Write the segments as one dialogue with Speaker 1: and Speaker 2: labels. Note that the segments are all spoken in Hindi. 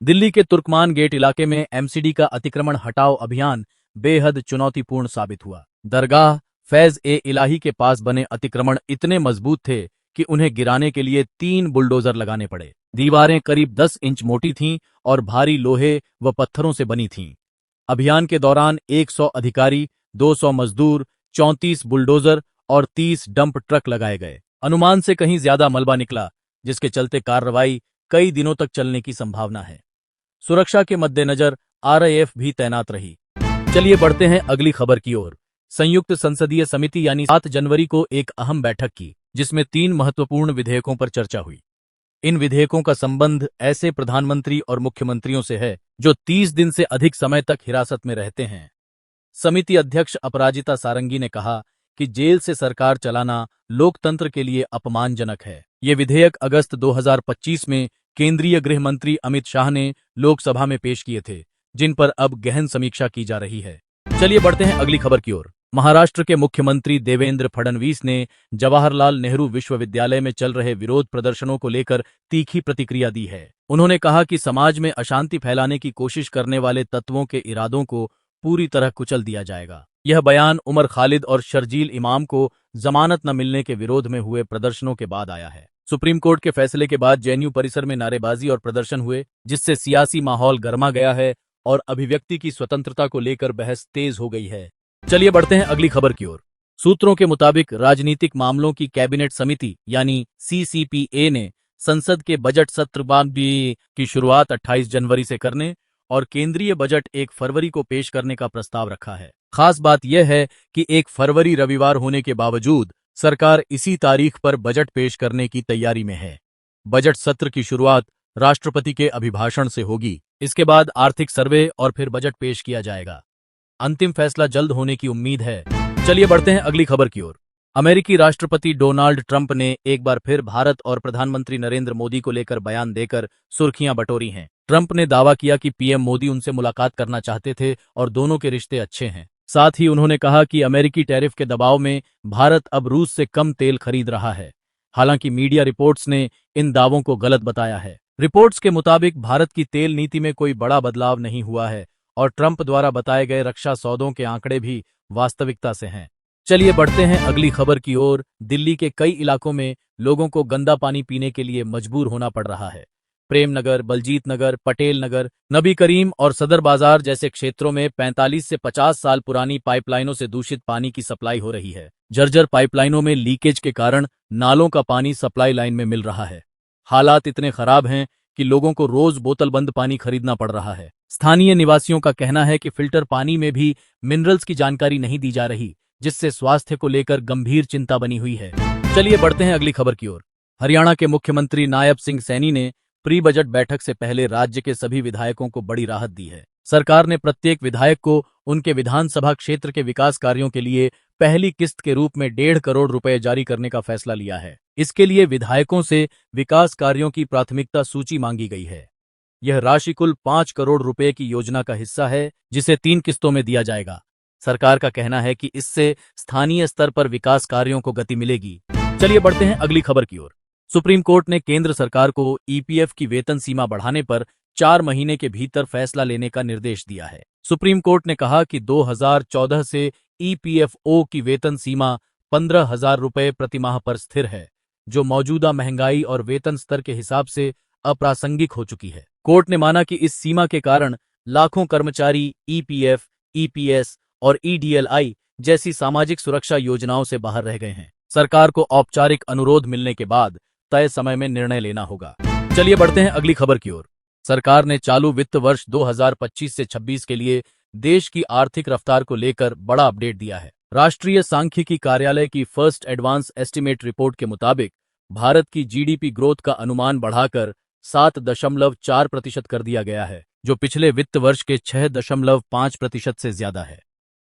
Speaker 1: दिल्ली के तुर्कमान गेट इलाके में एमसीडी का अतिक्रमण हटाओ अभियान बेहद चुनौतीपूर्ण साबित हुआ। दरगाह फैज ए इलाही के पास बने अतिक्रमण इतने मजबूत थे कि उन्हें गिराने के लिए 3 बुलडोजर लगाने पड़े। दीवारें करीब 10 इंच मोटी थीं और भारी लोहे व पत्थरों से बनी थीं। अभियान के दौरान 100 अधिकारी, 200 मजदूर, 34 बुलडोजर और 30 डंप ट्रक लगाए गए। अनुमान से कहीं ज्यादा मलबा निकला, जिसके चलते कार्रवाई कई दिनों तक चलने की संभावना है। सुरक्षा के मद्देनजर आरएएफ भी तैनात रही। चलिए बढ़ते हैं अगली खबर की ओर। संयुक्त संसदीय समिति यानी 7 जनवरी को एक अहम बैठक की, जिसमें 3 महत्वपूर्ण विधेयकों पर चर्चा हुई। इन विधेयकों का संबंध ऐसे प्रधानमंत्री और मुख्यमंत्रियों से है जो 30 दिन से अधिक समय तक हिरासत में रहते हैं। समिति अध्यक्ष अपराजिता सारंगी ने कहा कि जेल से सरकार चलाना लोकतंत्र के लिए अपमानजनक है। ये विधेयक अगस्त 2025 में केंद्रीय गृह मंत्री अमित शाह ने लोकसभा में पेश किए थे, जिन पर अब गहन समीक्षा की जा रही है। चलिए बढ़ते हैं अगली खबर की ओर। महाराष्ट्र के मुख्यमंत्री देवेंद्र फडणवीस ने जवाहरलाल नेहरू विश्वविद्यालय में चल रहे विरोध प्रदर्शनों को लेकर तीखी प्रतिक्रिया दी है। उन्होंने कहा कि समाज में अशांति फैलाने की कोशिश करने वाले तत्वों के इरादों को पूरी तरह कुचल दिया जाएगा। यह बयान उमर खालिद और शर्जील इमाम को जमानत न मिलने के विरोध में हुए प्रदर्शनों के बाद आया है। सुप्रीम कोर्ट के फैसले के बाद जेएनयू परिसर में नारेबाजी और प्रदर्शन हुए, जिससे सियासी माहौल गर्मा गया है और अभिव्यक्ति की स्वतंत्रता को लेकर बहस तेज हो गई है। चलिए बढ़ते हैं अगली खबर की ओर। सूत्रों के मुताबिक राजनीतिक मामलों की कैबिनेट समिति यानी सीसीपीए ने संसद के बजट सत्र की शुरुआत 28 जनवरी से करने और केंद्रीय बजट 1 फरवरी को पेश करने का प्रस्ताव रखा है। खास बात यह है कि 1 फरवरी रविवार होने के बावजूद सरकार इसी तारीख पर बजट पेश करने की तैयारी में है। बजट सत्र की शुरुआत राष्ट्रपति के अभिभाषण से होगी। इसके बाद आर्थिक सर्वे और फिर बजट पेश किया जाएगा। अंतिम फैसला जल्द होने की उम्मीद है। चलिए बढ़ते हैं अगली खबर की ओर। अमेरिकी राष्ट्रपति डोनाल्ड ट्रंप ने एक बार फिर भारत और प्रधानमंत्री नरेंद्र मोदी को लेकर बयान देकर सुर्खियां बटोरी हैं। ट्रंप ने दावा किया कि पीएम मोदी उनसे मुलाकात करना चाहते थे और दोनों के रिश्ते अच्छे हैं। साथ ही उन्होंने कहा कि अमेरिकी टैरिफ के दबाव में भारत अब रूस से कम तेल खरीद रहा है। हालांकि मीडिया रिपोर्ट्स ने इन दावों को गलत बताया है। रिपोर्ट्स के मुताबिक भारत की तेल नीति में कोई बड़ा बदलाव नहीं हुआ है और ट्रंप द्वारा बताए गए रक्षा सौदों के आंकड़े भी वास्तविकता से हैं। चलिए बढ़ते हैं अगली खबर की ओर। दिल्ली के कई इलाकों में लोगों को गंदा पानी पीने के लिए मजबूर होना पड़ रहा है। प्रेम नगर, बलजीत नगर, पटेल नगर, नबी करीम और सदर बाजार जैसे क्षेत्रों में 45 से 50 साल पुरानी पाइपलाइनों से दूषित पानी की सप्लाई हो रही है। जर्जर पाइपलाइनों में लीकेज के कारण नालों का पानी सप्लाई लाइन में मिल रहा है। हालात इतने खराब हैं कि लोगों को रोज बोतल बंद पानी खरीदना पड़ रहा है। स्थानीय निवासियों का कहना है कि फिल्टर पानी में भी मिनरल्स की जानकारी नहीं दी जा रही, जिससे स्वास्थ्य को लेकर गंभीर चिंता बनी हुई है। चलिए बढ़ते हैं अगली खबर की ओर। हरियाणा के मुख्यमंत्री नायब सिंह सैनी ने प्री बजट बैठक से पहले राज्य के सभी विधायकों को बड़ी राहत दी है। सरकार ने प्रत्येक विधायक को उनके विधानसभा क्षेत्र के विकास कार्यों के लिए पहली किस्त के रूप में 1.5 करोड़ रुपए जारी करने का फैसला लिया है। इसके लिए विधायकों से विकास कार्यों की प्राथमिकता सूची मांगी गई है। यह राशि कुल 5 करोड़ रुपए की योजना का हिस्सा है, जिसे 3 किस्तों में दिया जाएगा। सरकार का कहना है कि इससे स्थानीय स्तर पर विकास कार्यों को गति मिलेगी। चलिए बढ़ते हैं अगली खबर की ओर। सुप्रीम कोर्ट ने केंद्र सरकार को ईपीएफ की वेतन सीमा बढ़ाने पर 4 महीने के भीतर फैसला लेने का निर्देश दिया है। सुप्रीम कोर्ट ने कहा कि 2014 से ईपीएफओ की वेतन सीमा 15,000 रुपए प्रतिमाह पर स्थिर है, जो मौजूदा महंगाई और वेतन स्तर के हिसाब से अप्रासंगिक हो चुकी है। कोर्ट ने माना कि इस सीमा के कारण लाखों कर्मचारी ईपीएफ, ईपीएस और ईडीएलआई जैसी सामाजिक सुरक्षा योजनाओं से बाहर रह गए हैं। सरकार को औपचारिक अनुरोध मिलने के बाद तय समय में निर्णय लेना होगा। चलिए बढ़ते हैं अगली खबर की ओर। सरकार ने चालू वित्त वर्ष 2025 से 26 के लिए देश की आर्थिक रफ्तार को लेकर बड़ा अपडेट दिया है। राष्ट्रीय सांख्यिकी कार्यालय की फर्स्ट एडवांस एस्टीमेट रिपोर्ट के मुताबिक भारत की जीडीपी ग्रोथ का अनुमान बढ़ाकर 7.4% कर दिया गया है, जो पिछले वित्त वर्ष के 6.5% से ज्यादा है।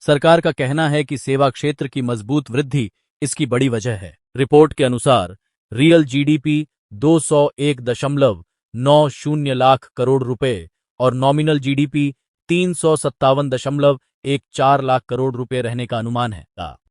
Speaker 1: सरकार का कहना है कि सेवा क्षेत्र की मजबूत वृद्धि इसकी बड़ी वजह है। रिपोर्ट के अनुसार रियल जीडीपी 201.90 लाख करोड़ रुपए और नॉमिनल जीडीपी 357.14 लाख करोड़ रुपए रहने का अनुमान है,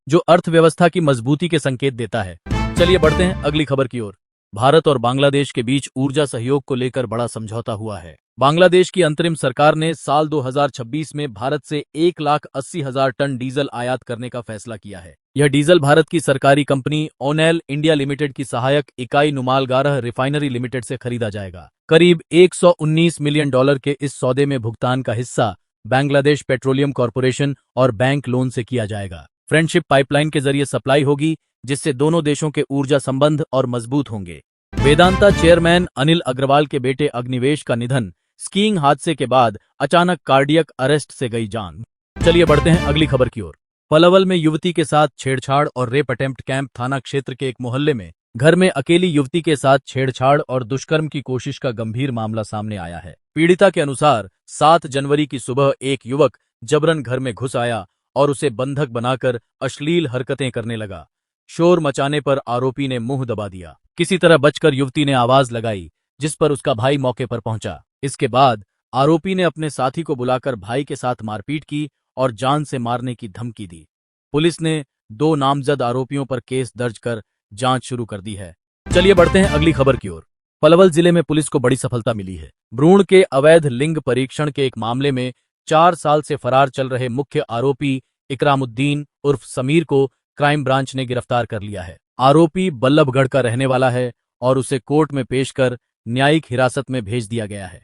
Speaker 1: जो अर्थव्यवस्था की मजबूती के संकेत देता है। चलिए बढ़ते हैं अगली खबर की ओर। भारत और बांग्लादेश के बीच ऊर्जा सहयोग को लेकर बड़ा समझौता हुआ है। बांग्लादेश की अंतरिम सरकार ने साल 2026 में भारत से 1,80,000 टन डीजल आयात करने का फैसला किया है। यह डीजल भारत की सरकारी कंपनी ओनेल इंडिया लिमिटेड की सहायक इकाई नुमालगारह रिफाइनरी लिमिटेड से खरीदा जाएगा। करीब $119 मिलियन के इस सौदे में भुगतान का हिस्सा बांग्लादेश पेट्रोलियम कॉरपोरेशन और बैंक लोन से किया जाएगा। फ्रेंडशिप पाइपलाइन के जरिए सप्लाई होगी, जिससे दोनों देशों के ऊर्जा संबंध और मजबूत होंगे। वेदांता चेयरमैन अनिल अग्रवाल के बेटे अग्निवेश का निधन, स्कीइंग हादसे के बाद अचानक कार्डियक अरेस्ट से गई जान। चलिए बढ़ते हैं अगली खबर की ओर। पलवल में युवती के साथ छेड़छाड़ और रेप अटेम्प्ट। कैंप थाना क्षेत्र के एक मोहल्ले में घर में अकेली युवती के साथ छेड़छाड़ और दुष्कर्म की कोशिश का गंभीर मामला सामने आया है। पीड़िता के अनुसार 7 जनवरी की सुबह एक युवक जबरन घर में घुस आया और उसे बंधक बनाकर अश्लील हरकतें करने लगा। शोर मचाने पर आरोपी ने मुंह दबा दिया। किसी तरह बचकर युवती ने आवाज लगाई, जिस पर उसका भाई मौके पर पहुंचा। इसके बाद आरोपी ने अपने साथी को बुलाकर भाई के साथ मारपीट की और जान से मारने की धमकी दी। पुलिस ने 2 नामजद आरोपियों पर केस दर्ज कर जांच शुरू कर दी है। चलिए बढ़ते हैं अगली खबर की ओर। पलवल जिले में पुलिस को बड़ी सफलता मिली है। भ्रूण के अवैध लिंग परीक्षण के एक मामले में 4 साल से फरार चल रहे मुख्य आरोपी इकरामुद्दीन उर्फ समीर को क्राइम ब्रांच ने गिरफ्तार कर लिया है। आरोपी बल्लभगढ़ का रहने वाला है और उसे कोर्ट में पेश कर न्यायिक हिरासत में भेज दिया गया है।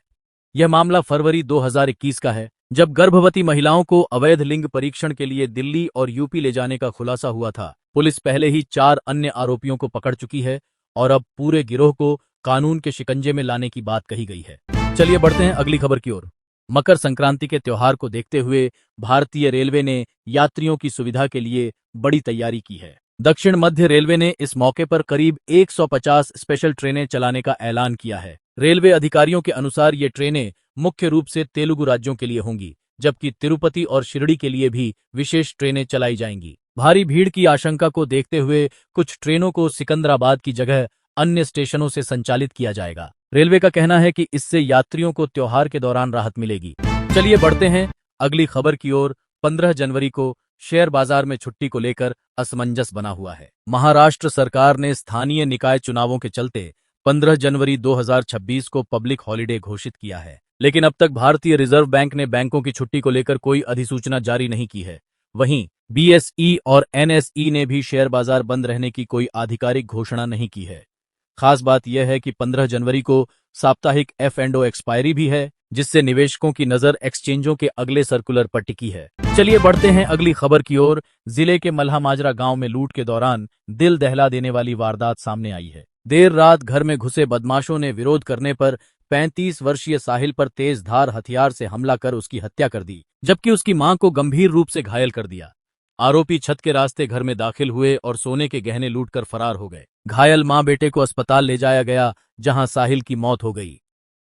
Speaker 1: यह मामला फरवरी 2021 का है, जब गर्भवती महिलाओं को अवैध लिंग परीक्षण के लिए दिल्ली और यूपी ले जाने का खुलासा हुआ था। पुलिस पहले ही 4 अन्य आरोपियों को पकड़ चुकी है और अब पूरे गिरोह को कानून के शिकंजे में लाने की बात कही गई है। चलिए बढ़ते हैं अगली खबर की ओर। मकर संक्रांति के त्योहार को देखते हुए भारतीय रेलवे ने यात्रियों की सुविधा के लिए बड़ी तैयारी की है। दक्षिण मध्य रेलवे ने इस मौके पर करीब 150 स्पेशल ट्रेनें चलाने का ऐलान किया है। रेलवे अधिकारियों के अनुसार ये ट्रेनें मुख्य रूप से तेलुगु राज्यों के लिए होंगी, जबकि तिरुपति और शिरडी के लिए भी विशेष ट्रेनें चलाई जाएंगी। भारी भीड़ की आशंका को देखते हुए कुछ ट्रेनों को सिकंदराबाद की जगह अन्य स्टेशनों से संचालित किया जाएगा। रेलवे का कहना है कि इससे यात्रियों को त्योहार के दौरान राहत मिलेगी। चलिए बढ़ते हैं अगली खबर की ओर। 15 जनवरी को शेयर बाजार में छुट्टी को लेकर असमंजस बना हुआ है। महाराष्ट्र सरकार ने स्थानीय निकाय चुनावों के चलते 15 जनवरी 2026 को पब्लिक हॉलिडे घोषित किया है, लेकिन अब तक भारतीय रिजर्व बैंक ने बैंकों की छुट्टी को लेकर कोई अधिसूचना जारी नहीं की है। वहीं बीएसई और एनएसई ने भी शेयर बाजार बंद रहने की कोई आधिकारिक घोषणा नहीं की है। खास बात यह है कि 15 जनवरी को साप्ताहिक F&O एक्सपायरी भी है, जिससे निवेशकों की नजर एक्सचेंजों के अगले सर्कुलर पर टिकी है। चलिए बढ़ते हैं अगली खबर की ओर। जिले के मल्हामाजरा गांव में लूट के दौरान दिल दहला देने वाली वारदात सामने आई है। देर रात घर में घुसे बदमाशों ने विरोध करने पर 35 वर्षीय साहिल पर तेज धार हथियार से हमला कर उसकी हत्या कर दी, जबकि उसकी मां को गंभीर रूप से घायल कर दिया। आरोपी छत के रास्ते घर में दाखिल हुए और सोने के गहने लूटकर फरार हो गए। घायल मां बेटे को अस्पताल ले जाया गया, जहां साहिल की मौत हो गई।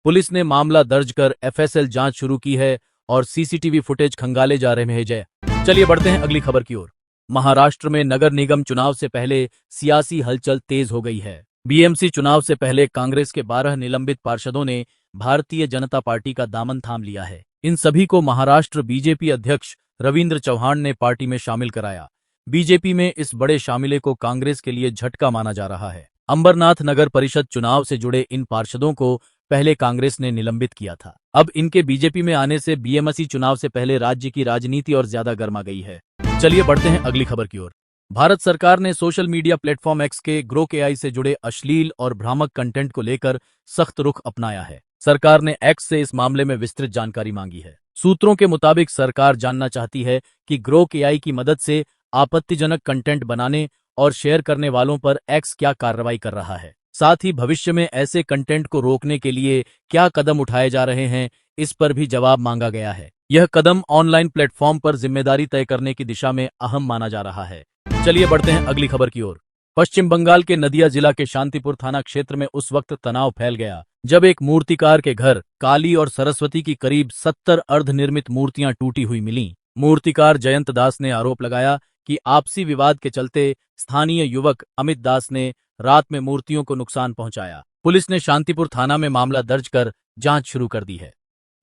Speaker 1: पुलिस ने मामला दर्ज कर FSL जांच शुरू की है और CCTV फुटेज खंगाले जा रहे हैं। चलिए बढ़ते हैं अगली खबर की ओर। महाराष्ट्र में नगर निगम चुनाव से पहले सियासी हलचल तेज हो गई है। BMC चुनाव से पहले कांग्रेस के 12 निलंबित पार्षदों ने भारतीय जनता पार्टी का दामन थाम लिया है। इन सभी को महाराष्ट्र बीजेपी अध्यक्ष रविंद्र चौहान ने पार्टी में शामिल कराया। बीजेपी में इस बड़े शामिले को कांग्रेस के लिए झटका माना जा रहा है। अंबरनाथ नगर परिषद चुनाव से जुड़े इन पार्षदों को पहले कांग्रेस ने निलंबित किया था। अब इनके बीजेपी में आने से BMC चुनाव से पहले राज्य की राजनीति और ज्यादा गर्मा गई है। चलिए बढ़ते हैं अगली खबर की ओर। भारत सरकार ने सोशल मीडिया प्लेटफॉर्म X के ग्रोक AI से जुड़े अश्लील और भ्रामक कंटेंट को लेकर सख्त रुख अपनाया है। सरकार ने X से इस मामले में विस्तृत जानकारी मांगी है। सूत्रों के मुताबिक सरकार जानना चाहती है कि ग्रोक AI की मदद से आपत्तिजनक कंटेंट बनाने और शेयर करने वालों पर X क्या कार्रवाई कर रहा है। साथ ही भविष्य में ऐसे कंटेंट को रोकने के लिए क्या कदम उठाए जा रहे हैं, इस पर भी जवाब मांगा गया है। यह कदम ऑनलाइन प्लेटफॉर्म पर जिम्मेदारी तय करने की दिशा में अहम माना जा रहा है। चलिए बढ़ते हैं अगली खबर की ओर। पश्चिम बंगाल के नदिया जिला के शांतिपुर थाना क्षेत्र में उस वक्त तनाव फैल गया जब एक मूर्तिकार के घर काली और सरस्वती की करीब 70 अर्धनिर्मित मूर्तियां टूटी हुई मिलीं। मूर्तिकार जयंत दास ने आरोप लगाया कि आपसी विवाद के चलते स्थानीय युवक अमित दास ने रात में मूर्तियों को नुकसान पहुंचाया। पुलिस ने शांतिपुर थाना में मामला दर्ज कर जांच शुरू कर दी है।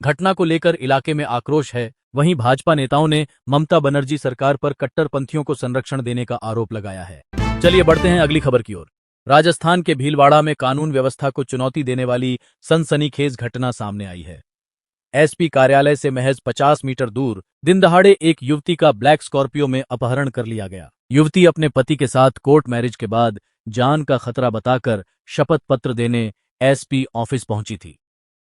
Speaker 1: घटना को लेकर इलाके में आक्रोश है। वहीं भाजपा नेताओं ने ममता बनर्जी सरकार पर कट्टरपंथियों को संरक्षण देने का आरोप लगाया है। चलिए बढ़ते हैं अगली खबर की ओर। राजस्थान के भीलवाड़ा में कानून व्यवस्था को चुनौती देने वाली सनसनीखेज घटना सामने आई है। एसपी कार्यालय से महज 50 मीटर दूर दिन दहाड़े एक युवती का ब्लैक स्कॉर्पियो में अपहरण कर लिया गया। युवती अपने पति के साथ कोर्ट मैरिज के बाद जान का खतरा बताकर शपथ पत्र देने एसपी ऑफिस पहुंची थी।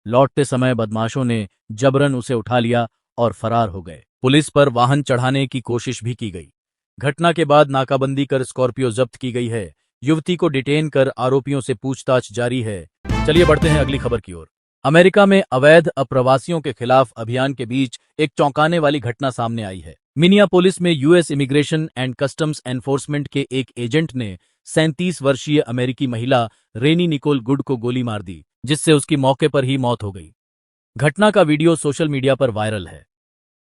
Speaker 1: लौटते समय बदमाशों ने जबरन उसे उठा लिया और फरार हो गए। पुलिस पर वाहन चढ़ाने की कोशिश भी की गई। घटना के बाद नाकाबंदी कर स्कॉर्पियो जब्त की गई है। युवती को डिटेन कर आरोपियों से पूछताछ जारी है। चलिए बढ़ते हैं अगली खबर की ओर। अमेरिका में अवैध अप्रवासियों के खिलाफ अभियान के बीच एक चौंकाने वाली घटना सामने आई है। मिनियापोलिस में US immigration and customs enforcement के एक एजेंट ने 37 वर्षीय अमेरिकी महिला रेनी निकोल गुड को गोली मार दी, जिससे उसकी मौके पर ही मौत हो गई। घटना का वीडियो सोशल मीडिया पर वायरल है।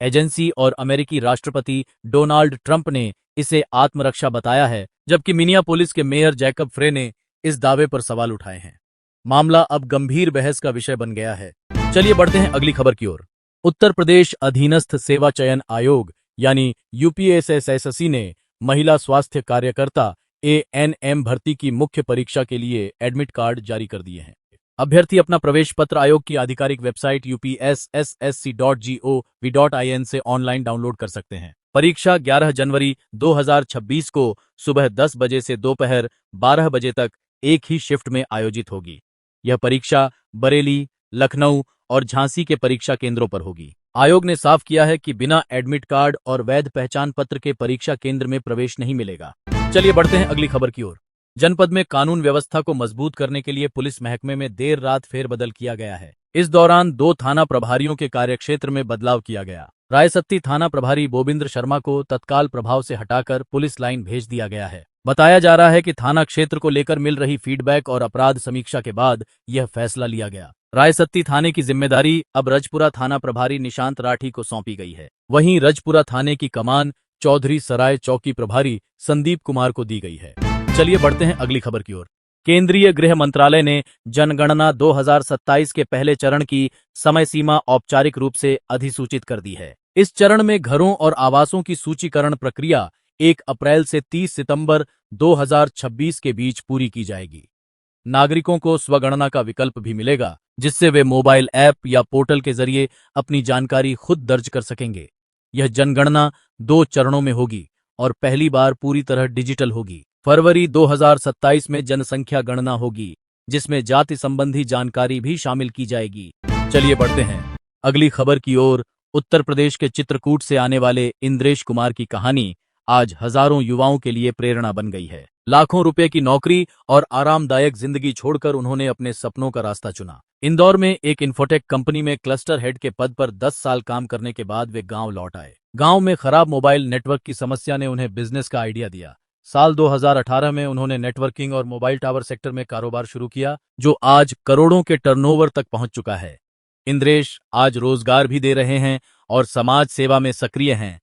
Speaker 1: एजेंसी और अमेरिकी राष्ट्रपति डोनाल्ड ट्रंप ने इसे आत्मरक्षा बताया है, जबकि मिनियापोलिस के मेयर जैकब फ्रे ने इस दावे पर सवाल उठाए हैं। मामला अब गंभीर बहस का विषय बन गया है। चलिए बढ़ते हैं अगली खबर की ओर। उत्तर प्रदेश अधीनस्थ सेवा चयन आयोग यानी यूपीएसएसएससी ने महिला स्वास्थ्य कार्यकर्ता एएनएम भर्ती की मुख्य परीक्षा के लिए एडमिट कार्ड जारी कर दिए हैं। अभ्यर्थी अपना प्रवेश पत्र आयोग की आधिकारिक वेबसाइट upssc.gov.in से ऑनलाइन डाउनलोड कर सकते हैं। परीक्षा 11 जनवरी 2026 को सुबह 10 बजे से दोपहर 12 बजे तक एक ही शिफ्ट में आयोजित होगी। यह परीक्षा बरेली, लखनऊ और झांसी के परीक्षा केंद्रों पर होगी। आयोग ने साफ किया है कि बिना एडमिट कार्ड और वैध पहचान पत्र के परीक्षा केंद्र में प्रवेश नहीं मिलेगा। चलिए बढ़ते हैं अगली खबर की ओर। जनपद में कानून व्यवस्था को मजबूत करने के लिए पुलिस महकमे में देर रात फेरबदल किया गया है। इस दौरान 2 थाना प्रभारियों के कार्यक्षेत्र में बदलाव किया गया। रायसत्ती थाना प्रभारी बोबिंद्र शर्मा को तत्काल प्रभाव से हटाकर पुलिस लाइन भेज दिया गया है। बताया जा रहा है कि थाना क्षेत्र को लेकर मिल रही फीडबैक और अपराध समीक्षा के बाद यह फैसला लिया गया। रायसत्ती थाने की जिम्मेदारी अब रजपुरा थाना प्रभारी निशांत राठी को सौंपी गई है। वहीं रजपुरा थाने की कमान चौधरी सराय चौकी प्रभारी संदीप कुमार को दी गई है। चलिए बढ़ते हैं अगली खबर की ओर। केंद्रीय गृह मंत्रालय ने जनगणना 2027 के पहले चरण की समय सीमा औपचारिक रूप से अधिसूचित कर दी है। इस चरण में घरों और आवासों की सूचीकरण प्रक्रिया 1 अप्रैल से 30 सितंबर 2026 के बीच पूरी की जाएगी। नागरिकों को स्वगणना का विकल्प भी मिलेगा, जिससे वे मोबाइल ऐप या पोर्टल के जरिए अपनी जानकारी खुद दर्ज कर सकेंगे। यह जनगणना 2 चरणों में होगी और पहली बार पूरी तरह डिजिटल होगी। फरवरी 2027 में जनसंख्या गणना होगी, जिसमें जाति संबंधी जानकारी भी शामिल की जाएगी। चलिए बढ़ते हैं अगली खबर की ओर। उत्तर प्रदेश के चित्रकूट से आने वाले इंद्रेश कुमार की कहानी आज हजारों युवाओं के लिए प्रेरणा बन गई है। लाखों रुपए की नौकरी और आरामदायक जिंदगी छोड़कर उन्होंने अपने सपनों का रास्ता चुना। इंदौर में एक इंफोटेक कंपनी में क्लस्टर हेड के पद पर 10 साल काम करने के बाद वे गांव लौट आए। गांव में खराब मोबाइल नेटवर्क की समस्या ने उन्हें बिजनेस का आइडिया दिया। साल 2018 में उन्होंने नेटवर्किंग और मोबाइल टावर सेक्टर में कारोबार शुरू किया, जो आज करोड़ों के टर्नओवर तक पहुंच चुका है। इंद्रेश आज रोजगार भी दे रहे हैं और समाज सेवा में सक्रिय हैं।